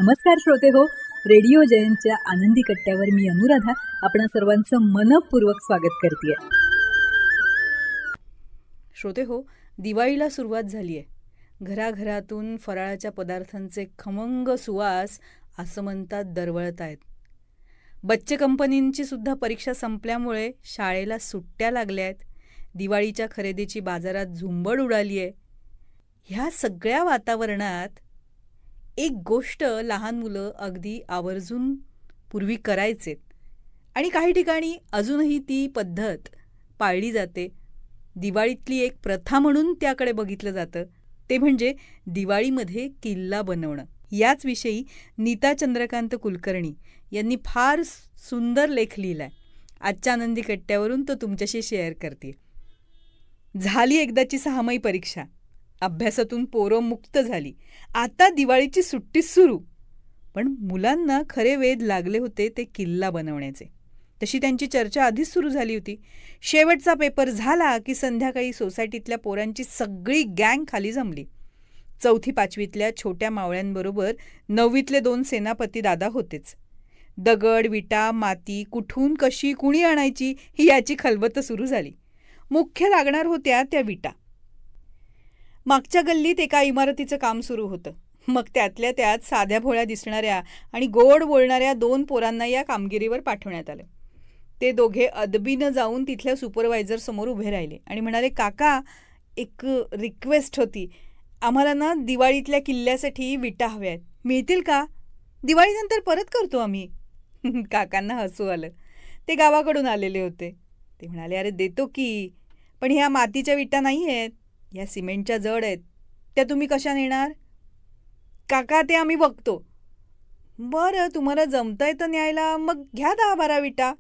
नमस्कार श्रोते हो, रेडिओ जयंतच्या आनंदी कट्ट्यावर मी अनुराधा आपणा सर्वांचं मनपूर्वक स्वागत करते. श्रोते हो, दिवाळीला सुरुवात झाली आहे. घराघरातून फराळाच्या पदार्थांचे खमंग सुवास असं म्हणतात दरवळत आहेत. बच्चे कंपनींची सुद्धा परीक्षा संपल्यामुळे शाळेला सुट्ट्या लागल्या आहेत. दिवाळीच्या खरेदीची बाजारात झुंबड उडाली आहे. ह्या सगळ्या वातावरणात एक गोष्ट लहान मुलं अगदी आवर्जून पूर्वी करायचेत आणि काही ठिकाणी अजूनही ती पद्धत पाळली जाते. दिवाळीतली एक प्रथा म्हणून त्याकडे बघितलं जातं, ते म्हणजे दिवाळीमध्ये किल्ला बनवणं. याच विषयी नीता चंद्रकांत कुलकर्णी यांनी फार सुंदर लेख लिहिलाय. आजच्या आनंदी कट्ट्यावरून तो तुमच्याशी शेअर करते. झाली एकदाची 6माही परीक्षा, अभ्यासातून पोरं मुक्त झाली. आता दिवाळीची सुट्टी सुरू. पण मुलांना खरे वेध लागले होते ते किल्ला बनवण्याचे. तशी त्यांची चर्चा आधीच सुरू झाली होती. शेवटचा पेपर झाला की संध्याकाळी सोसायटीतल्या पोरांची सगळी गँग खाली जमली. 4थी-5वीतल्या छोट्या मावळ्यांबरोबर 9वीतले 2 सेनापती दादा होतेच. दगड, विटा, माती कुठून कशी कुणी आणायची ही याची खलबत सुरू झाली. मुख्य लागणार होत्या त्या विटा. मागच्या गल्लीत एका इमारतीचं काम सुरू होतं. मग त्यातल्या त्यात साध्या भोळ्या दिसणाऱ्या आणि गोड बोलणाऱ्या 2 पोरांना या कामगिरीवर पाठवण्यात आलं. ते दोघे अदबीनं जाऊन तिथल्या सुपरवायझर समोर उभे राहिले आणि म्हणाले, काका, एक रिक्वेस्ट होती. आम्हाला ना दिवाळीतल्या किल्ल्यासाठी विटा हव्या आहेत, मिळतील का? दिवाळीनंतर परत करतो आम्ही. काकांना हसू आलं. ते गावाकडून आलेले होते. ते म्हणाले, अरे देतो की, पण ह्या मातीच्या विटा नाही आहेत, या सिमेंटच्या जड आहेत. त्या तुम्ही कशा नेणार? काका, ते आम्ही बघतो. बरं, तुम्हाला जमतंय तर न्यायला, मग घ्या 10-12 विटा.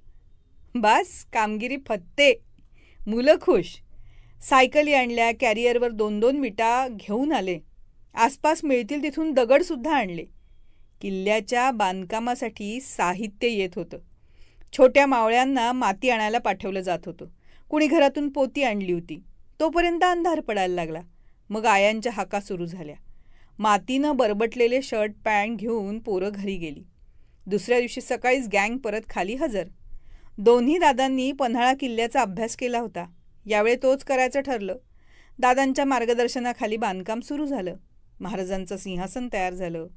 बस, कामगिरी फत्ते. मुलं खुश. सायकली आणल्या, कॅरियरवर 2-2 विटा घेऊन आले. आसपास मिळतील तिथून दगडसुद्धा आणले. किल्ल्याच्या बांधकामासाठी साहित्य येत होतं. छोट्या मावळ्यांना माती आणायला पाठवलं जात होतं. कुणी घरातून पोती आणली होती. तोपर्यंत अंधार पडायला लागला. मग आयांच्या हाका सुरू झाल्या. मातीनं बरबटलेले शर्ट पॅन्ट घेऊन पोरं घरी गेली. दुसऱ्या दिवशी सकाळीच गँग परत खाली हजर. दोन्ही दादांनी पन्हाळा किल्ल्याचा अभ्यास केला होता. यावेळी तोच करायचं ठरलं. दादांच्या मार्गदर्शनाखाली बांधकाम सुरू झालं. महाराजांचं सिंहासन तयार झालं.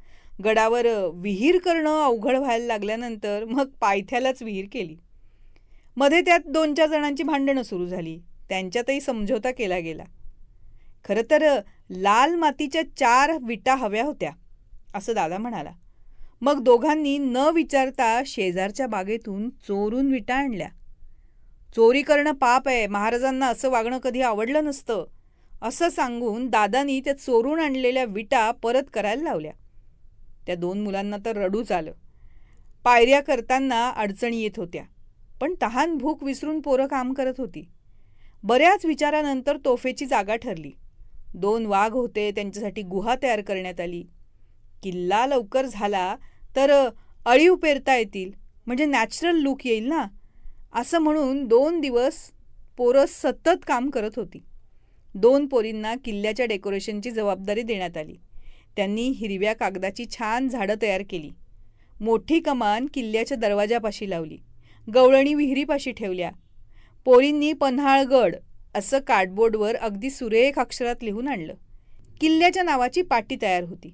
गडावर विहीर करणं अवघड व्हायला लागल्यानंतर मग पायथ्यालाच विहीर केली. मध्ये त्यात 2-4 जणांची भांडणं सुरू झाली. त्यांच्यातही समझोता केला गेला. खरं तर लाल मातीच्या 4 विटा हव्या होत्या, असं दादा म्हणाला. मग दोघांनी न विचारता शेजारच्या बागेतून चोरून विटा आणल्या. चोरी करणं पाप आहे, महाराजांना असं वागणं कधी आवडलं नसतं, असं सांगून दादांनी त्या चोरून आणलेल्या विटा परत करायला लावल्या. त्या 2 मुलांना तर रडूच आलं. पायऱ्या करताना अडचणी येत होत्या, पण तहान भूक विसरून पोरं काम करत होती. बऱ्याच विचारानंतर तोफेची जागा ठरली. 2 वाघ होते, त्यांच्यासाठी गुहा तयार करण्यात आली. किल्ला लवकर झाला तर अळीव पेरता येतील, म्हणजे नॅचरल लूक येईल ना, असं म्हणून 2 दिवस पोरं सतत काम करत होती. 2 पोरींना किल्ल्याच्या डेकोरेशनची जबाबदारी देण्यात आली. त्यांनी हिरव्या कागदाची छान झाडं तयार केली. मोठी कमान किल्ल्याच्या दरवाजापाशी लावली. गवळणी विहिरीपाशी ठेवल्या. पोरींनी पन्हाळगड असं कार्डबोर्डवर अगदी सुरेख अक्षरात लिहून आणलं. किल्ल्याच्या नावाची पाटी तयार होती.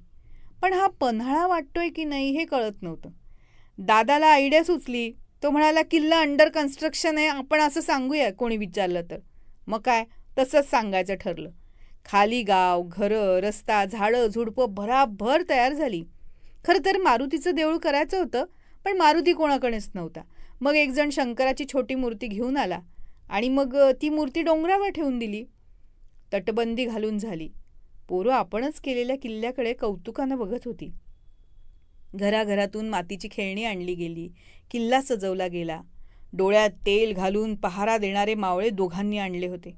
पण हा पन्हाळा वाटतोय की नाही हे कळत नव्हतं. दादाला आयडिया सुचली. तो म्हणाला, किल्ला अंडर कन्स्ट्रक्शन आहे, आपण असं सांगूया कोणी विचारलं तर. मग काय, तसंच सांगायचं ठरलं. खाली गाव, घरं, रस्ता, झाडं, झुडपं भराभर तयार झाली. खरं तर मारुतीचं देऊळ करायचं होतं, पण मारुती कोणाकडेच नव्हता. मग एक जण शंकराची छोटी मूर्ती घेऊन आला आणि मग ती मूर्ती डोंगरावर ठेवून दिली. तटबंदी घालून झाली. पोरं आपणच केलेल्या किल्ल्याकडे कौतुकानं बघत होती. घराघरातून मातीची खेळणी आणली गेली. किल्ला सजवला गेला. डोळ्यात तेल घालून पहारा देणारे मावळे दोघांनी आणले होते.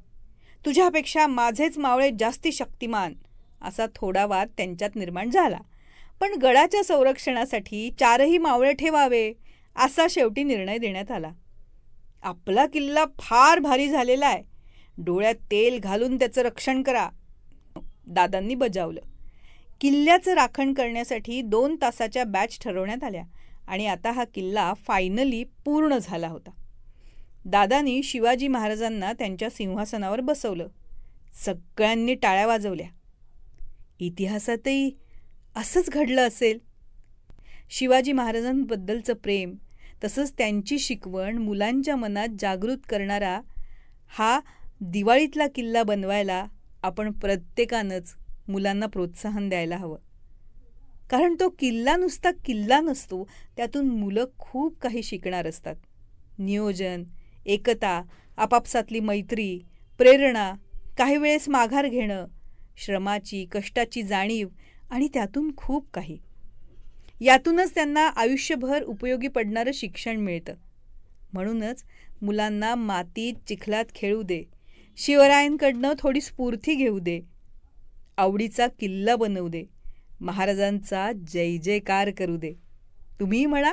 तुझ्यापेक्षा माझेच मावळे जास्ती शक्तिमान, असा थोडा वाद त्यांच्यात निर्माण झाला. पण गडाच्या संरक्षणासाठी 4ही मावळे ठेवावे, असा शेवटी निर्णय देण्यात आला. आपला किल्ला फार भारी झालेला आहे, डोळ्यात तेल घालून त्याचं रक्षण करा, दादांनी बजावलं. किल्ल्याचं राखण करण्यासाठी 2 तासाच्या बॅच ठरवण्यात आल्या आणि आता हा किल्ला फायनली पूर्ण झाला होता. दादांनी शिवाजी महाराजांना त्यांच्या सिंहासनावर बसवलं. सगळ्यांनी टाळ्या वाजवल्या. इतिहासातही असंच घडलं असेल. शिवाजी महाराजांबद्दलचं प्रेम तसंच त्यांची शिकवण मुलांच्या मनात जागृत करणारा हा दिवाळीतला किल्ला बनवायला आपण प्रत्येकानंच मुलांना प्रोत्साहन द्यायला हवं. कारण तो किल्ला नुसता किल्ला नसतो, त्यातून मुलं खूप काही शिकणार असतात. नियोजन, एकता, आपापसातली मैत्री, प्रेरणा, काही वेळेस माघार घेणं, श्रमाची कष्टाची जाणीव आणि त्यातून खूप काही. यातूनच त्यांना आयुष्यभर उपयोगी पडणारं शिक्षण मिळतं. म्हणूनच मुलांना मातीत चिखलात खेळू दे, शिवरायांकडनं थोडी स्फूर्ती घेऊ दे, आवडीचा किल्ला बनवू दे, महाराजांचा जय जयकार करू दे. तुम्ही म्हणा,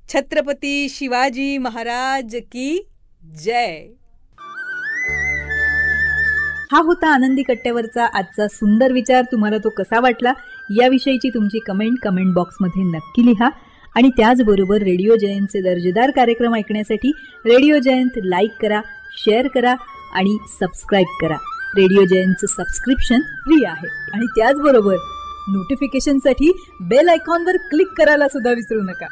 छत्रपती शिवाजी महाराज की जय. हा होता आनंदी कट्ट्यावरचा आजचा सुंदर विचार. तुम्हाला तो कसा वाटला याविषयीची तुमची कमेंट बॉक्समध्ये नक्की लिहा. आणि त्याचबरोबर रेडिओ जयंतचे दर्जेदार कार्यक्रम ऐकण्यासाठी रेडिओ जयंत लाईक करा, शेअर करा आणि सबस्क्राईब करा. रेडिओ जयंतचं सबस्क्रिप्शन फ्री आहे. आणि त्याचबरोबर नोटिफिकेशनसाठी बेल आयकॉनवर क्लिक करायला सुद्धा विसरू नका.